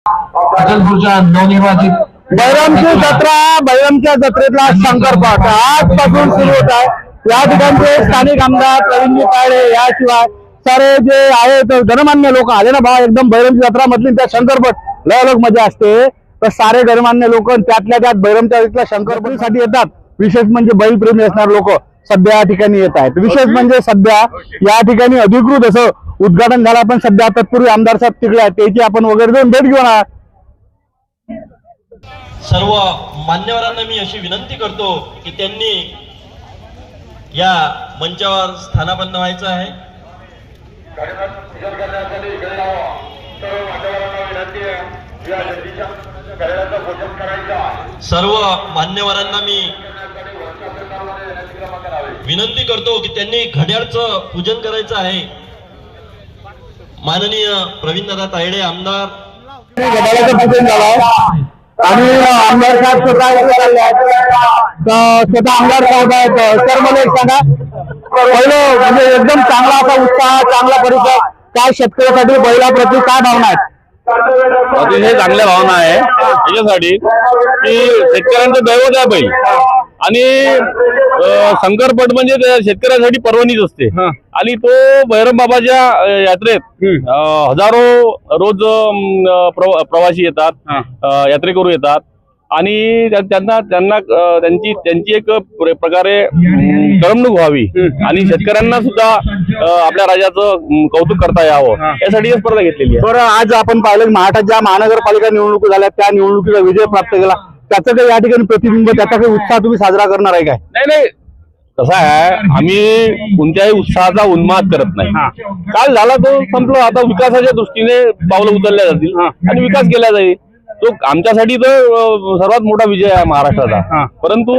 अचलपूरच्या नवनिर्वाचित बैरमची जत्रा, बैरमच्या जत्रेतला शंकरपाठ आजपासून सुरू होत आहे। या ठिकाणचे स्थानिक आमदार प्रवीणजी तायडे याशिवाय सारे जे आहेत गणमान्य लोक आले ना भाऊ, एकदम बैरमची जत्रा मधली त्या शंकरपट लय लोक मजा असते। तर सारे गणमान्य लोक त्यातल्या त्यात बैरमच्या इथल्या शंकरपटीसाठी येतात। विशेष म्हणजे बैलप्रेमी असणारे लोक सध्या या ठिकाणी येत आहेत। विशेष म्हणजे सध्या या ठिकाणी अधिकृत असं उद्घाटन झालं, पण सध्या तत्पूर्वी आमदार साहेब तिकडे आहेत, त्याची आपण वगैरे जाऊन भेट घेऊ ना। सर्व मान्यवरांना मी अशी विनंती करतो की त्यांनी या मंचावर स्थानापन्न व्हायचं आहे। सर्व मान्यवरांना मी विनंती करतो की त्यांनी घड्याळचं पूजन करायचं आहे। माननीय प्रवीणदादा तायडे आमदार घड्याळाचं पूजन झालं आणि आमदार साहेब स्वतः आमदार साहेब आहेत। सर मला एक सांगा, पहिलं म्हणजे एकदम चांगला असा उत्साह, चांगला परिसर, काय शेतकऱ्यासाठी बैलाप्रती काय भावना आहेत? अतिशय चांगल्या भावना आहे याच्यासाठी की शेतकऱ्यांचं दैवत आहे बैल, आणि शंकरपट म्हणजे शेतकऱ्यांसाठी पर्वणीच असते। आणि तो भैरम बाबाच्या यात्रेत हजारो रोज प्रवासी येतात, यात्रेकरू येतात, आणि त्यांना त्यांची एक प्रकारे करमणूक व्हावी आणि शेतकऱ्यांना सुद्धा आपल्या राजाचं कौतुक करता यावं यासाठी ही स्पर्धा घेतलेली आहे। बरं, आज आपण पाहिलं महाराष्ट्रात ज्या महानगरपालिका निवडणूक झाल्या त्या निवडणुकीचा विजय प्राप्त केला, त्याचं काही या ठिकाणी प्रतिबिंब, त्याचा काही उत्साह तुम्ही साजरा करणार आहे काय? नाही, कसं आहे, आम्ही कोणत्याही उत्साहाचा उन्माद करत नाही। काल झाला तो संपलं, आता विकासाच्या दृष्टीने पावलं उचलल्या जातील आणि विकास केला जाईल। तो आमच्यासाठी तो सर्वात मोठा विजय आहे महाराष्ट्राचा। परंतु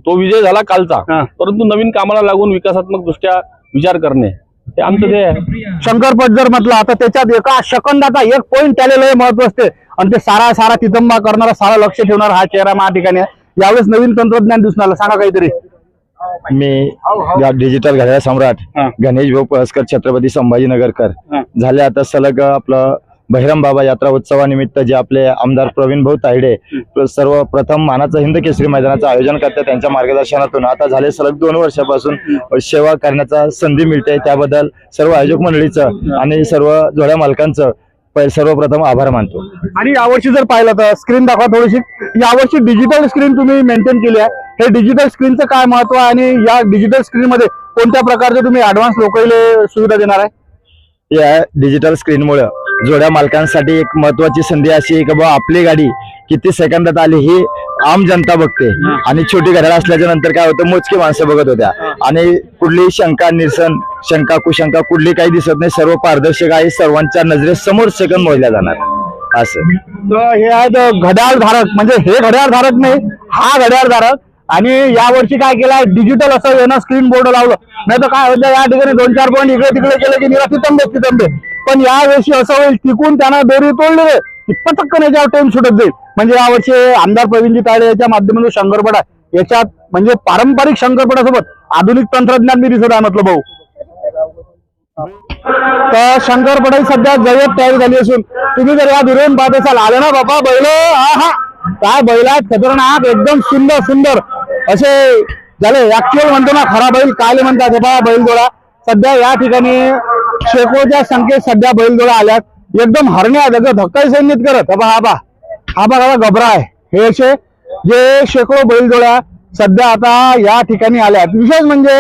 तो विजय झाला कालचा, परंतु नवीन कामाला लागून विकासात्मक दृष्ट्या विचार करणे हे आमचं ते आहे। शंकरपट जर म्हटलं आता त्याच्यात एका सेकंदाचा एक पॉईंट त्याला लय महत्व असते, आणि ते सारा तितंबा करणारा, सारा लक्ष ठेवणारा हा चेहरा मा ठिकाणी आहे। यावेळेस नवीन तंत्रज्ञान दिसून आलं, सांगा काहीतरी। मी डिजिटल घड्याळ सम्राट गणेश भाऊ पळसकर छत्रपती संभाजीनगरकर झाले आता सलग आपलं बहिरम बाबा यात्रा उत्सवानिमित्त जे आपले आमदार प्रवीण भाऊ तायडे सर्वप्रथम मानाचं हिंद केसरी मैदानाचं आयोजन करतात, त्यांच्या मार्गदर्शनातून आता झाले सलग 2 वर्षापासून सेवा करण्याचा संधी मिळते। त्याबद्दल सर्व आयोजक मंडळीचं आणि सर्व जोड्या मालकांचं सर्वप्रथम आभार मानतो। आणि यावर्षी जर पाहिलं तर स्क्रीन दाखवा थोडीशी, यावर्षी डिजिटल स्क्रीन तुम्ही मेंटेन केली आहे, हे डिजिटल स्क्रीनचं काय महत्व आहे आणि या डिजिटल स्क्रीन मध्ये कोणत्या प्रकारचे तुम्ही ऍडव्हान्स लोकांना सुविधा देणार आहे? या डिजिटल स्क्रीनमुळे जोड्या मालकांसाठी एक महत्वाची संधी अशी आहे की बाबा आपली गाडी किती सेकंदात आली ही आम जनता बघते, आणि छोटी घड्याळ असल्याच्या नंतर काय होतं, मोजकी माणसं बघत होत्या आणि कुठली शंका कुशंका कुठली काही दिसत नाही, सर्व पारदर्शक आहे, सर्वांच्या नजरेसमोर सेकंद मोजल्या जाणार असं। तर हे आहेत घड्याळ धारक, म्हणजे हे घड्याळ धारक नाही, हा घड्याळ धारक। आणि यावर्षी काय केलंय, डिजिटल असं येणं, स्क्रीन बोर्ड लावलं, नाही तर काय होतं या ठिकाणी 2-4 पॉईंट इकडे तिकडे केलं की निरा तितंबे, पण यावर्षी असं होईल तिकून त्यांना दोरी तोडली की पटकन याच्यावर टाइम सुटत जाईल। म्हणजे यावर्षी आमदार प्रवीणजी तायडे याच्या माध्यमातून शंकरपट आहे, याच्यात म्हणजे पारंपरिक शंकरपटासोबत आधुनिक तंत्रज्ञान मी दिसत आहे म्हटलं भाऊ। तर शंकरपटाई सध्या जय्यत तयारी झाली असून तुम्ही जर या दुरून पाहत असाल, आले ना बाबा बैल, हा काय बैल आहेत खतरनाक, एकदम सुंदर असे झाले। ऍक्च्युअल म्हणतो ना खरा बैल काय म्हणतात, बाबा बैलजोडा सध्या या ठिकाणी शेकोच्या संख्येत सध्या बैलजोडा आल्यात, एकदम हरण्या धक्काही सैनित करत हा बघा गबरा आहे। हे असे जे शेकडो बैलजोड्या सध्या आता या ठिकाणी आल्यात। विशेष म्हणजे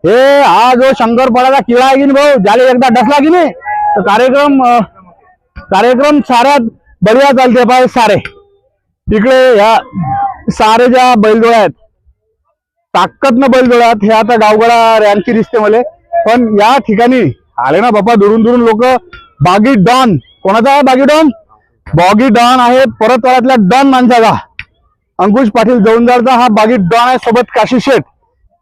हे हा जो शंकरपटाचा किळा आहे की नाही भाऊ, ज्याला एकदा डसला की नाही तर कार्यक्रम साऱ्या बढिया चालते पाहिजे सारे। इकडे या सारे ज्या बैलजोड्या आहेत, ताकदनं बैलजोड्या आहेत, हे आता गावगडा रँकी दिसते मला, पण या ठिकाणी आले ना बाबा दुरून लोक। बागी डॉन कोणाचा आहे? बॉगी डॉन आहे परतवाड्यातल्या डॉन माणसाचा, अंकुश पाटील जवळचा हा बागी डॉन आहे, सोबत काशी शेठ।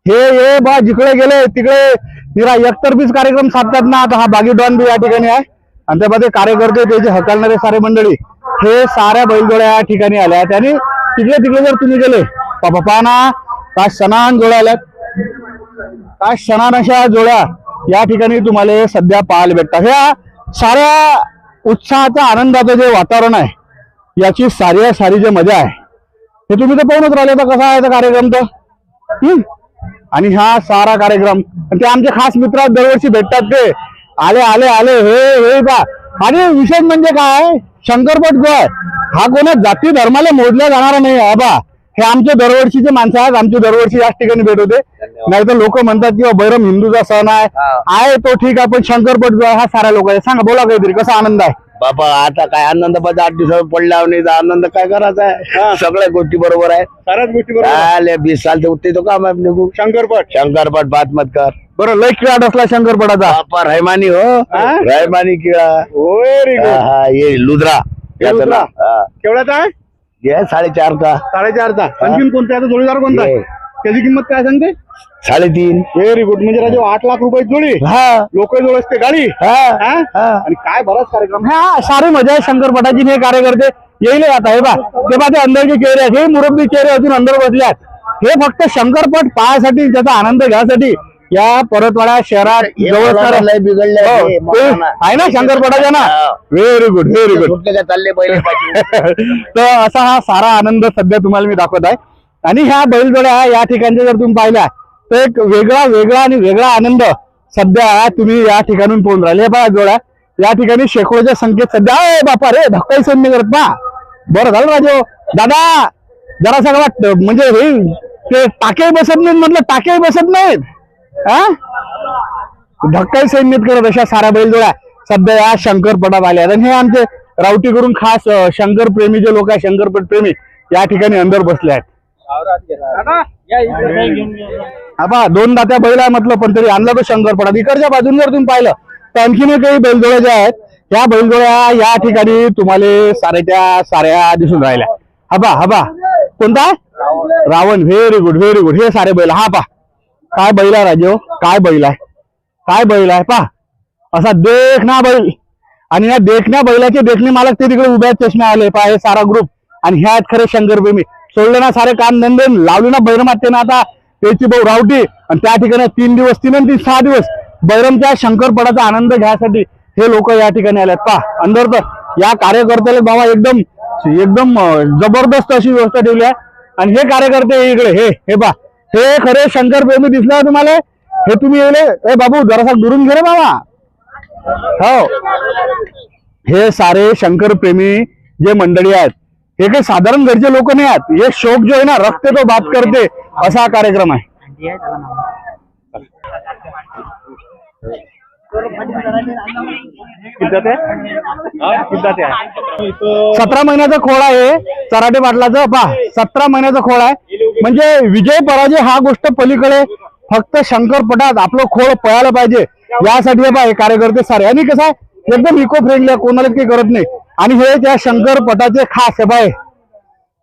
हे बा जिकडे गेले तिकडे निरा एकतर्फीच कार्यक्रम साधतात ना, आता हा बागी डॉन बी या ठिकाणी आहे, आणि त्यामध्ये कार्यकर्ते त्याचे हकलणारे सारे मंडळी हे साऱ्या बैलजोड्या या ठिकाणी आल्या। आणि तिकडे जर तुम्ही गेले पापा ना, काय सणान जोड्या आल्यात, काय सणान अशा जोड्या या ठिकाणी तुम्हाला सध्या पाहायला भेटतात। ह्या साऱ्या उत्साहाच्या आनंदाचं जे वातावरण आहे याची सारी जे मजा आहे हे तुम्ही तर पाहूनच राहिले तर कसा आहे तो कार्यक्रम तर आणि हा सारा कार्यक्रम ते आमचे खास मित्र दरवर्षी भेटतात ते आले आले आले हे बा आणि विशेष म्हणजे काय शंकरपट जो आहे हा कोणा जाती धर्माला मोजला जाणारा नाही आहे बा हे आमचे दरवर्षीचे माणसं आहेत आमची दरवर्षी याच ठिकाणी भेट होते नाही तर लोक म्हणतात की बैरम हिंदूचा सण आहे तो ठीक आहे पण शंकरपट जो आहे हा साऱ्या लोक आहे सांगा बोला काहीतरी कसा आनंद आहे बाबा आता काय आनंद 8 दिवस पडला नाही आनंद काय करायचा आहे सगळ्या गोष्टी बरोबर आहे साऱ्याच गोष्टी आले 20 साल ते तो काम आहे निघू शंकरपट बात मत कर बरं लय खेळात असला शंकरपटाचा बापा रहमानी हो रहमानी किळा ये लुद्रा केवढ्याचा आहे ये 4.5 का 4.5चा आणखीन कोणता आहे जोडीदार कोणता आहे त्याची किंमत काय सांगते 3.5 व्हेरी गुड म्हणजे राजू 8 लाख रुपये जोडी लोक जोड असते गाडी आणि काय बराच कार्यक्रम हा सारी मजा आहे शंकरपटाची हे कार्यकर्ते येईल आता हे बा ते अंदरचे चेहरे आहेत हे मुरब्बी चेहरे अजून अंदर बसल्यात हे फक्त शंकरपट पाहण्यासाठी त्याचा आनंद घ्यासाठी या परतवाडा शहरात जवळ बिघडले आहे ना शंकरपटाच्या ना व्हेरी गुड चालले पहिले तर असा हा सारा आनंद सध्या तुम्हाला मी दाखवत आहे आणि ह्या बैलजोड्या या ठिकाणच्या जर तुम्ही पाहिल्या तर एक वेगळा आणि वेगळा आनंद सध्या तुम्ही या ठिकाणून पोहोचून राहिले बघा जोड्या या ठिकाणी शेकडोच्या संख्येत सध्या बापा रे धक्काही सैन्य करत ना बरं झालं राजो दादा जरा सगळं म्हणजे हे ते टाके बसत नाहीत म्हटलं टाके बसत नाहीत धक्काही सैन्यत करत अशा साऱ्या बैलजोड्या सध्या या शंकरपटात आल्या आणि हे आमचे रावटी करून खास शंकर प्रेमी जे लोक आहेत शंकरपट प्रेमी या ठिकाणी अंदर बसले आहेत आबा 2 दात्या बैल आहे म्हटलं पण तरी आणला तो शंकरपटात इकडच्या बाजून जर तुम्ही पाहिलं तर आणखीन काही बैलजोड्या ज्या आहेत त्या बैलजोड्या या ठिकाणी तुम्हाला साऱ्या दिसून राहिल्या हबा कोणता रावण व्हेरी गुड हे सारे बैल हा पा काय बैल आहे राजो काय बैल आहे पा असा देखना बैल आणि या देखण्या बैलाचे देखणे मालक ते तिकडे उभ्या चष्मे आले पा हे सारा ग्रुप आणि ह्या आहेत खरे शंकरप्रेमी सोडले ना सारे काम नंदन लावले ना बैरमाते ना आता त्याची भाऊ रावटी आणि त्या ठिकाणी 3 दिवस 6 दिवस बैरमच्या शंकरपटाचा आनंद घ्यायसाठी हे लोक या ठिकाणी आलेत पा अंदर तर या कार्यकर्त्याला बाबा एकदम जबरदस्त अशी व्यवस्था ठेवली आहे आणि हे कार्यकर्ते इकडे हे बा हे खरे शंकरप्रेमी दिसले तुम्हाला हे तुम्ही येले ए बाबू जरासा दुरून घे रे बाबा हो हे सारे शंकरप्रेमी जे मंडळी आहेत हे काही साधारण घरचे लोक नाही आहेत हे शोक जो आहे ना रक्त तो बात करते असा हा कार्यक्रम आहे 17 महिन्याचा खोळ आहे चराटे पाटलाचा पा 17 महिन्याचा खोळ आहे म्हणजे विजय पराजय हा गोष्ट पलीकडे फक्त शंकरपटात आपलं खोळ पळायला पाहिजे यासाठी हे कार्यकर्ते सारे आणि कसं आहे एकदम इको फ्रेंडली कोणालाच काही करत नाही आणि हे त्या शंकरपटाचे खास आहे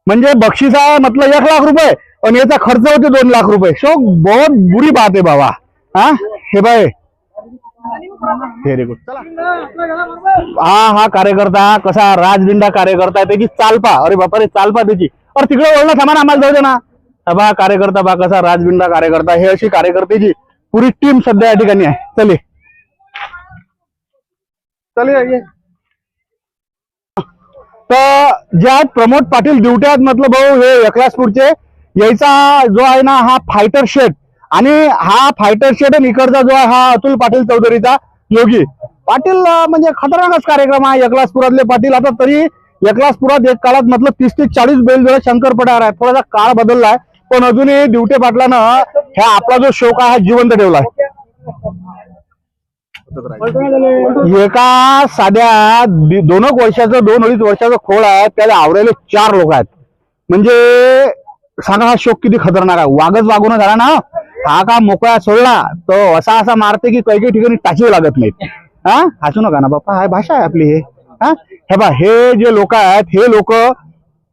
म्हणजे बक्षीस आहे म्हटलं 1 लाख रुपये आणि याचा खर्च होते 2 लाख रुपये शोक बहुत बुरी बात आहे बाबा हे बाय व्हेरी गुड चला हा कार्यकर्ता कसा राजबिंडा कार्यकर्ता त्याची चालपा अरे बापा रे चालपा त्याची अरे तिकडे ओळला सामान आम्हाला जाऊ दे ना बा कार्यकर्ता बा कसा राजबिंडा कार्यकर्ता हे अशी कार्यकर्त्याची पुरी टीम सध्या या ठिकाणी आहे चले तर ज्या प्रमोद पाटील ड्युट्यात म्हटलं भाऊ हे एकलासपूरचे यायचा जो आहे ना हा फायटर शेट आणि हा फायटर शेट आणि इकडचा जो आहे हा अतुल पाटील चौधरीचा योगी पाटील म्हणजे खतरनाकच कार्यक्रम आहे एकलासपुरातले पाटील आता तरी एकलासपुरात एक काळात म्हटलं 30 ते 40 बैलजोड्या शंकरपटावर आहेत थोडासा काळ बदललाय पण अजूनही ड्युटे पाटलानं ह्या आपला जो शौक आहे हा जिवंत ठेवलाय एका साध्या 2 वर्षाचं 2-2.5 वर्षाचा खोळ आहे त्याला आवरेले 4 लोक आहेत म्हणजे सांगा हा शोक किती खतरनाक आहे वागच वागून झाला ना हा का मोकळा सोडला तो असा मारते की काही ठिकाणी टाचीव लागत नाहीत हसू नका ना बाप्पा हा भाषा आहे आपली हे बा हे जे लोक आहेत हे लोक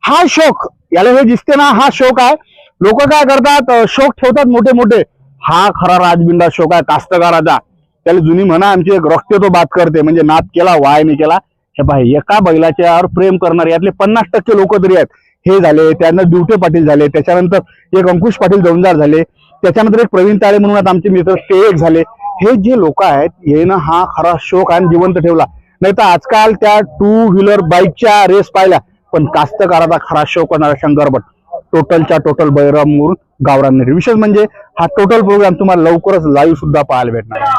हा शोक याला हे दिसते ना हा शोक आहे लोक काय करतात शोक ठेवतात मोठे मोठे हा खरा राजबिंडा शोक आहे कास्तकाराचा त्याला जुनी म्हणा आमची एक रक्त तो बात करते म्हणजे नाद केला वाय नाही केला हे पहा एका बैलाच्यावर प्रेम करणारे यातले 50% लोक तरी आहेत हे झाले त्यानंतर ड्युटे पाटील झाले त्याच्यानंतर एक अंकुश पाटील दौंडदार झाले त्याच्यानंतर एक प्रवीण ताळे म्हणून आमचे मित्र ते एक झाले हे जे लोक आहेत हे ना हा खरा शोक आणि जिवंत ठेवला नाही तर आजकाल त्या 2 व्हीलर बाईकच्या रेस पाहिल्या, पण कास्तकाराचा खरा शौक करणारा शंकरपट टोटलच्या टोटल बैरमवरून गावरान. विशेष म्हणजे हा टोटल प्रोग्राम तुम्हाला लवकरच लाईव्ह सुद्धा पाहायला भेटणार आहे.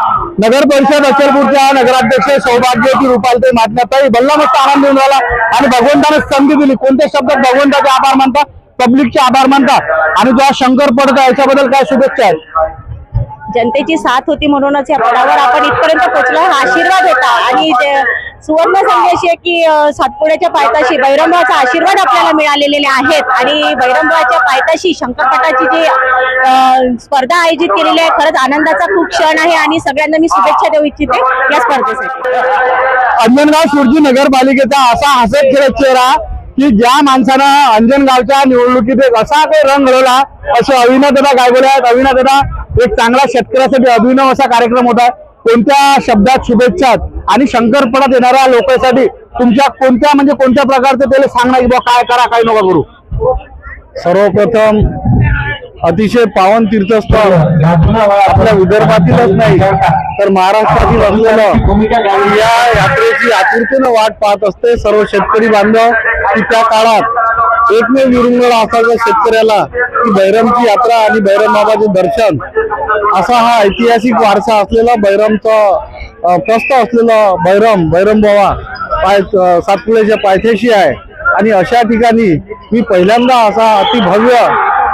नगर परिषद अचलपूरच्या नगराध्यक्ष सौभाग्यवती रुपालताई मातनाताई भल्ला मस्त आनंद देऊन राहिला आणि भगवंताने संधी दिली. कोणत्या शब्दात भगवंताचे आभार मानतात, पब्लिकचे आभार मानतात आणि जो हा शंकरपट आहे याच्याबद्दल काय शुभेच्छा आहेत? जनतेची साथ होती म्हणूनच या पदावर आपण इथपर्यंत पोहोचलो. हा आशीर्वाद होता आणि सुवर्ण संधी अशी आहे की सातपुड्याच्या पायथ्याशी बैरमबाचा आशीर्वाद आपल्याला मिळालेले आहेत आणि बैरमबाच्या पायथ्याशी शंकरपटाची जी स्पर्धा आयोजित केलेली आहे, खरंच आनंदाचा खूप क्षण आहे आणि सगळ्यांना मी शुभेच्छा देऊ इच्छिते या स्पर्धेसाठी. अंजनगाव सुरजी नगरपालिकेचा असा हसत खेळत चेहरा की ज्या माणसानं अंजनगावच्या निवडणुकीत एक असा काही रंग घडवला, असे अविनादादा गायगोळे आहेत. अविनादादा, एक चांगला शेतकऱ्यासाठी अभिनव असा कार्यक्रम होता. कोणत्या शब्दात शुभेच्छा आणि शंकरपटात येणाऱ्या लोकांसाठी तुमच्या कोणत्या प्रकारचं त्याला सांगणार की बा काय करा काय नका करू? सर्वप्रथम अतिशय पावन तीर्थस्थळ आपल्या विदर्भातीलच नाही तर महाराष्ट्रातील असलेलं या यात्रेची आतुरतेनं वाट पाहत असते सर्व शेतकरी बांधव की त्या काळात एकमेव विरुंगळ असायचा शेतकऱ्याला की बैरमची यात्रा आणि बैरम बाबाचे दर्शन असा हा ऐतिहासिक वारसा असलेला बैरमचा प्रस्थ असलेला बैरम बाबा सातपुड्याच्या पायथ्याशी आहे. आणि अशा ठिकाणी मी पहिल्यांदा असा अतिभव्य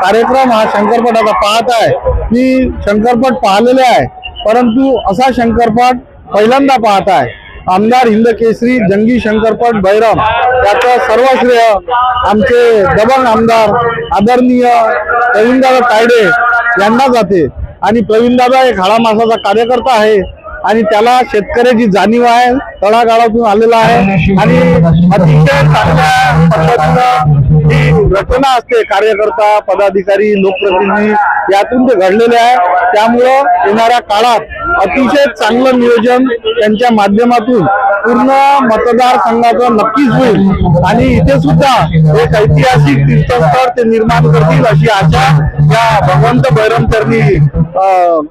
कार्यक्रम हा शंकरपटाचा पाहत आहे. मी शंकरपट पाहिलेले आहे, परंतु असा शंकरपट पहिल्यांदा पाहत आहे. आमदार हिंद केसरी जंगी शंकरपट बैरम याचं सर्व श्रेय आमचे दबंग आमदार आदरणीय प्रवीणदादा तायडे यांना जाते. आणि प्रवीणदादा एक हाडामासाचा कार्यकर्ता आहे आणि त्याला शेतकऱ्याची जाणीव आहे, तळागाळातून आलेला आहे आणि अतिशय चांगल्या पद्धतीनं ही रचना असते. कार्यकर्ता, पदाधिकारी, लोकप्रतिनिधी यातून ते घडलेले आहे. त्यामुळं येणाऱ्या काळात अतिशय चांगलं नियोजन त्यांच्या माध्यमातून पूर्ण मतदारसंघाचं नक्कीच होईल आणि इथे सुद्धा एक ऐतिहासिक तीर्थस्थळ ते निर्माण करतील अशी आशा या भगवंत बैरमचरणी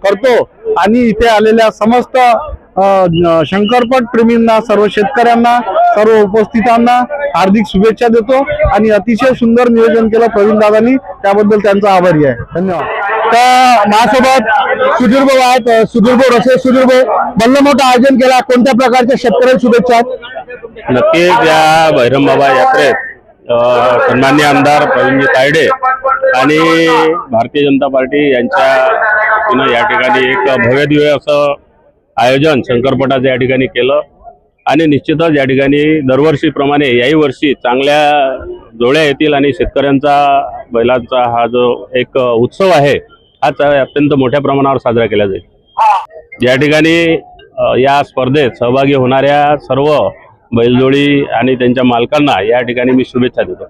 करतो. आणि इथे आलेल्या समस्त शंकरपट प्रेमींना, सर्व शेतकऱ्यांना, सर्व उपस्थितांना हार्दिक शुभेच्छा देतो आणि अतिशय सुंदर नियोजन केलं प्रवीण दादांनी, त्याबद्दल त्यांचा आभारी आहे. धन्यवाद. तर माझ्यासोबत सुधीर भाऊ आहेत. सुधीर भाऊ रसे, सुधीर भाऊ भलं मोठं आयोजन केला, कोणत्या प्रकारच्या शेतकऱ्यांना शुभेच्छा आहेत? नक्कीच या बैरम बाबा यात्रेत सन्माननीय आमदार प्रवीणजी तायडे आणि भारतीय जनता पार्टी यांच्या या ठिकाणी एक भव्य दिव्य असं आयोजन शंकरपटाचं या ठिकाणी केलं आणि निश्चितच या ठिकाणी दरवर्षीप्रमाणे याही वर्षी चांगल्या जोड्या येतील आणि शेतकऱ्यांचा बैलांचा हा जो एक उत्सव आहे हा अत्यंत मोठ्या प्रमाणावर साजरा केला जाईल. या ठिकाणी या स्पर्धेत सहभागी होणाऱ्या सर्व बैलजोडी आणि त्यांच्या मालकांना या ठिकाणी मी शुभेच्छा देतो.